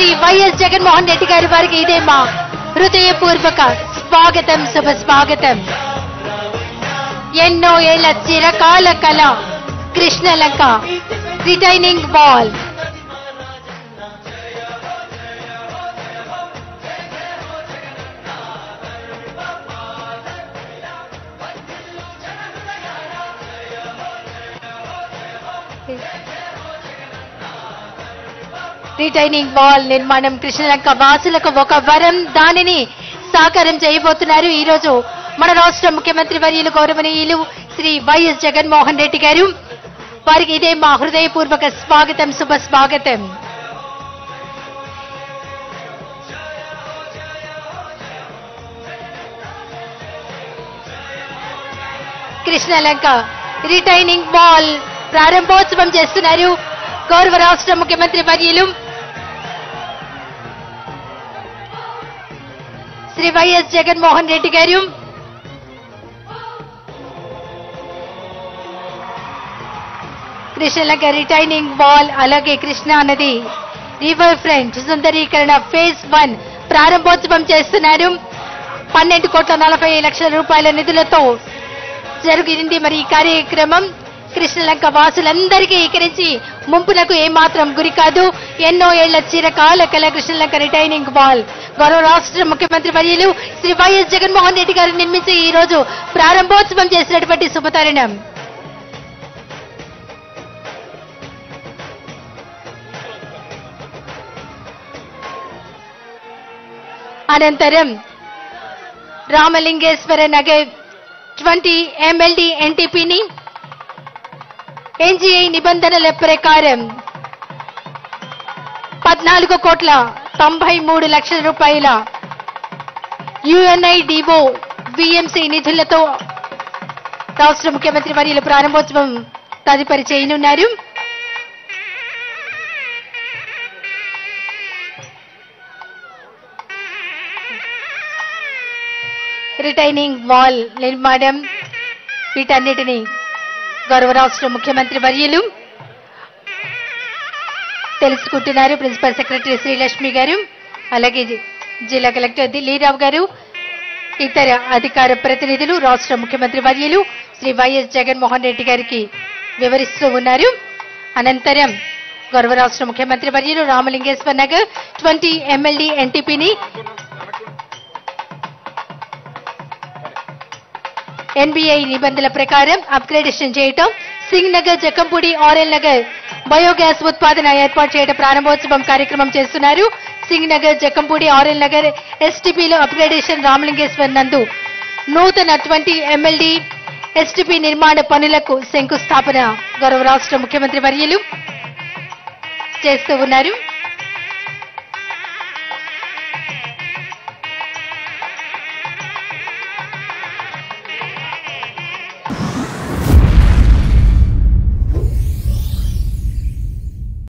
Shri YS Jaganmohan Reddy గారి వారికి ఇదే మా హృదయపూర్వక స్వాగతం, శుభ స్వాగతం. ఎన్నో ఏళ్ల చిరకాల కళ Krishnalanka retaining wall. Retaining wall నిర్మాణం కృష్ణలంక వాసులకు ఒక వరం. దానిని సాకారం చేయబోతున్నారు ఈ రోజు మన రాష్ట్ర ముఖ్యమంత్రి వర్యులు గౌరవనీయులు శ్రీ వైఎస్ జగన్మోహన్ రెడ్డి గారు. వారికి ఇదే మా హృదయపూర్వక స్వాగతం, శుభ స్వాగతం. కృష్ణలంక రిటైనింగ్ వాల్ ప్రారంభోత్సవం చేస్తున్నారు గౌరవ రాష్ట్ర ముఖ్యమంత్రి వర్యులు శ్రీ వైఎస్ జగన్మోహన్ రెడ్డి గారు. కృష్ణలంక రిటైనింగ్ వాల్ అలాగే కృష్ణా నది రివర్ ఫ్రంట్ సుందరీకరణ ఫేజ్ 1 ప్రారంభోత్సవం చేస్తున్నారు. 12,40,00,000 రూపాయల నిధులతో జరిగింది మరి ఈ కార్యక్రమం. కృష్ణలంక వాసులందరికీ ఇకరించి ముంపునకు ఏమాత్రం గురి కాదు. ఎన్నో ఏళ్ల చిరకాల కళ కృష్ణలంక రిటైనింగ్ వాల్ గౌరవ రాష్ట్ర ముఖ్యమంత్రి వర్యులు శ్రీ వైఎస్ జగన్మోహన్ రెడ్డి గారు నిర్మించి ఈ రోజు ప్రారంభోత్సవం చేసినటువంటి శుభతరుణం. అనంతరం రామలింగేశ్వర నగర్ 20 MLD NTPని ఎన్జీఐ నిబంధనల ప్రకారం 14,93,00,000 రూపాయల UNIDO VMC నిధులతో రాష్ట్ర ముఖ్యమంత్రి వర్యులు ప్రారంభోత్సవం తదుపరి చేయనున్నారు. రిటైనింగ్ వాల్ నిర్మాణం వీటన్నిటినీ గౌరవ రాష్ట్ర ముఖ్యమంత్రి వర్యులు తెలుసుకుంటున్నారు. ప్రిన్సిపల్ సెక్రటరీ శ్రీలక్ష్మి గారు అలాగే జిల్లా కలెక్టర్ దిల్లీరావు గారు ఇతర అధికార ప్రతినిధులు రాష్ట్ర ముఖ్యమంత్రి వర్యులు శ్రీ వైఎస్ జగన్మోహన్ రెడ్డి గారికి వివరిస్తూ ఉన్నారు. అనంతరం గౌరవ రాష్ట్ర ముఖ్యమంత్రి వర్యులు రామలింగేశ్వర్ నగర్ 20 MLD NTPని NBA నిబంధనల ప్రకారం అప్గ్రేడేషన్ చేయటం, సింగ్ నగర్, జక్కంపూడి, ఆర్ఎల్ నగర్ బయోగ్యాస్ ఉత్పాదన ఏర్పాటు చేయడం ప్రారంభోత్సవం కార్యక్రమం చేస్తున్నారు. సింగ్ నగర్, జక్కంపూడి, ఆర్ఎల్ నగర్ STPలో అప్గ్రేడేషన్, రామలింగేశ్వర్ నందు నూతన 20 MLD STP నిర్మాణ పనులకు శంకుస్థాపన గౌరవ రాష్ట్ర ముఖ్యమంత్రి వర్యులు చేస్తూ ఉన్నారు.